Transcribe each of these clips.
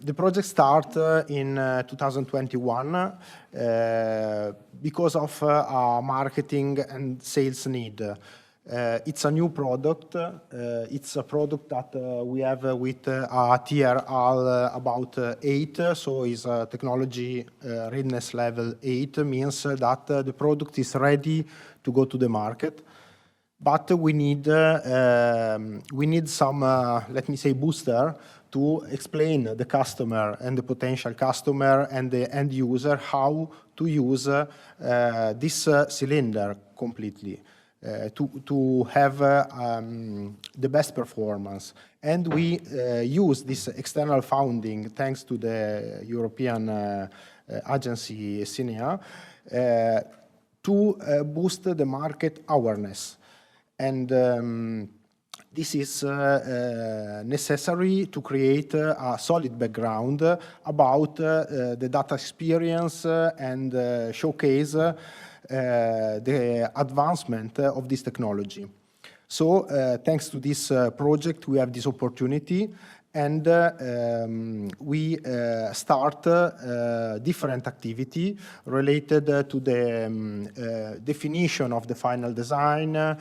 The project started in 2021 because of our marketing and sales need. It's a new product. It's a product that we have with a TRL about 8, so it's a technology readiness level 8, means that the product is ready to go to the market. But we need some, let me say, booster to explain the customer and the potential customer and the end user how to use this cylinder completely to have the best performance. And we use this external funding thanks to the European agency SINEA to boost the market awareness. And this is necessary to create a solid background about the data experience and showcase the advancement of this technology. So thanks to this project, we have this opportunity, and we start different activity related to the definition of the final design,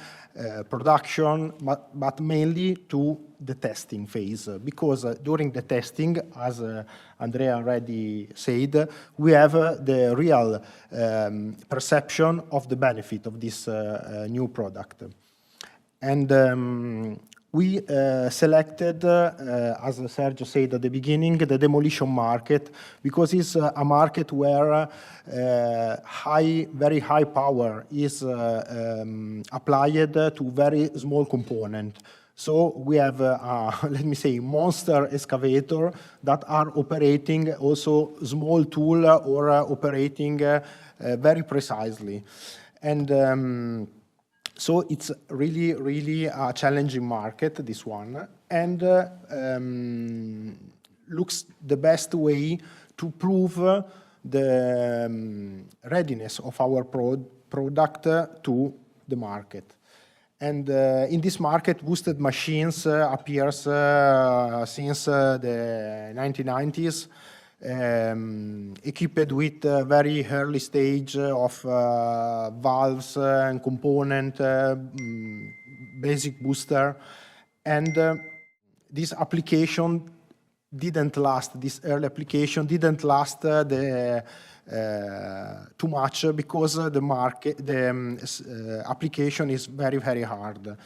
production, but mainly to the testing phase, because during the testing, as Andrea already said, we have the real perception of the benefit of this new product. And we selected, as Sergio said at the beginning, the demolition market, because it's a market where very high power is applied to very small component. So we have, let me say, monster excavator that are operating also small tool or operating very precisely. And so it's really, really a challenging market, this one, and looks the best way to prove the readiness of our product to the market. And in this market, boosted machines appears since the 1990s, equipped with very early stage of valves and component, basic booster. And this application didn't last, this early application didn't last too much, because the application is very, very hard.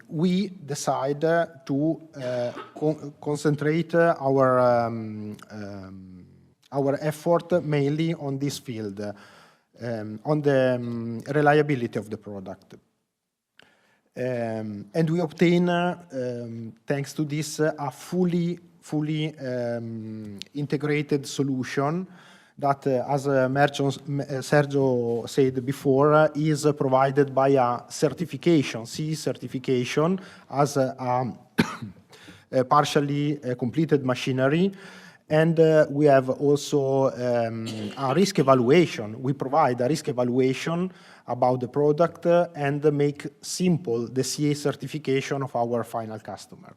We decide to concentrate our effort mainly on this field, on the reliability of the product. And we obtain, thanks to this, a fully integrated solution that, as Sergio said before, is provided by a certification, CE certification, as a partially completed machinery. And we have also a risk evaluation. We provide a risk evaluation about the product and make simple the CE certification of our final customer.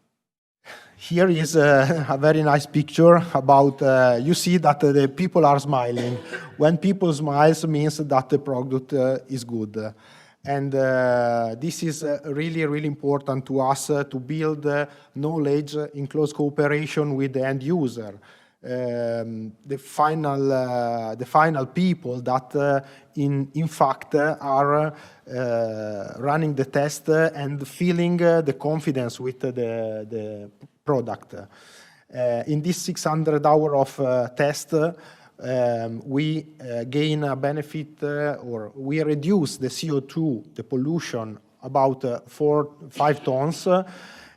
Here is a very nice picture about, you see that the people are smiling. When people smile, means that the product is good. And this is really, really important to us to build knowledge in close cooperation with the end user. The final people that in fact are running the test and feeling the confidence with the product. In this 600 hours of test, we gain a benefit, or we reduce the CO2, the pollution, about 4-5 tons.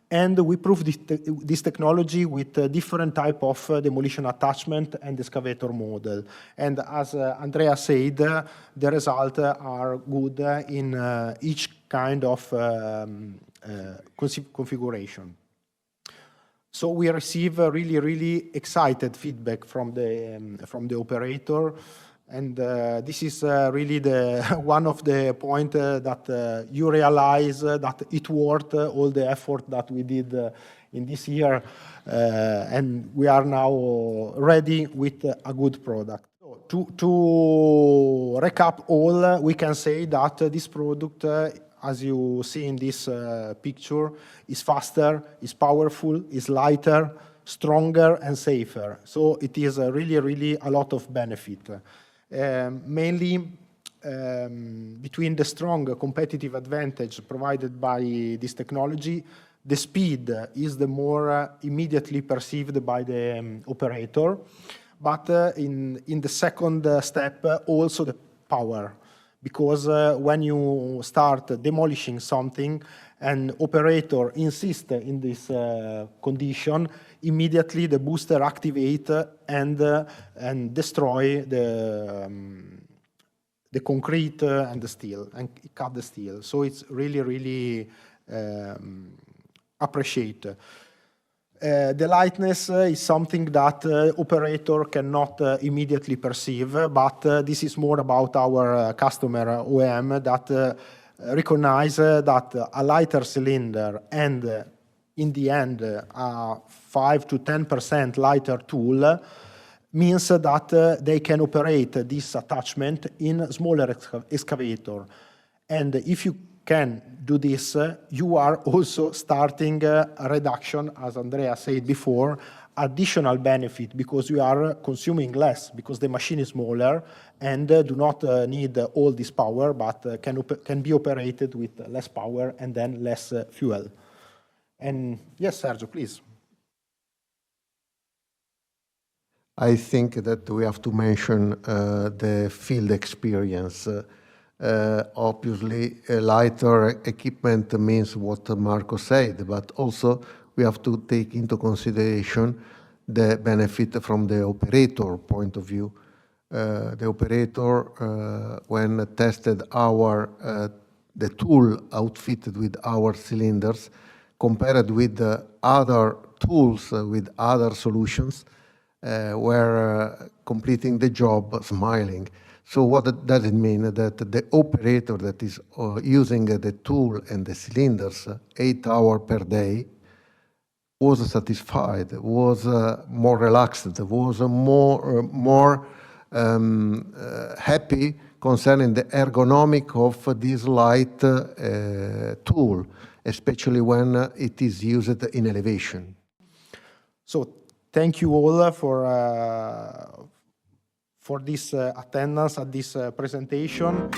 And we prove this technology with different type of demolition attachment and excavator model. And as Andrea said, the results are good in each kind of configuration. So we receive really, really excited feedback from the operator. And this is really one of the point that you realize that it worth all the effort that we did in this year, and we are now ready with a good product. So to recap all, we can say that this product, as you see in this picture, is faster, is powerful, is lighter, stronger, and safer. So it is really a lot of benefit. Mainly between the strong competitive advantage provided by this technology, the speed is the more immediately perceived by the operator, but in the second step, also the power. Because when you start demolishing something, an operator insists in this condition, immediately the booster activate and destroy the concrete and the steel, and cut the steel. So it's really appreciate. The lightness is something that operator cannot immediately perceive, but this is more about our customer OEM that recognize that a lighter cylinder and in the end a 5 to 10% lighter tool means that they can operate this attachment in smaller excavator. And if you can do this, you are also starting a reduction, as Andrea said before, additional benefit because you are consuming less because the machine is smaller and do not need all this power, but can be operated with less power and then less fuel. And yes, Sergio, please. I think that we have to mention the field experience. Obviously, lighter equipment means what Marco said, but also we have to take into consideration the benefit from the operator point of view. The operator, when tested the tool outfitted with our cylinders, compared with other tools, with other solutions, were completing the job smiling. So what does it mean? That the operator that is using the tool and the cylinders 8 hours per day was satisfied, was more relaxed, was more happy concerning the ergonomic of this light tool, especially when it is used in elevation. So thank you all for this attendance at this presentation.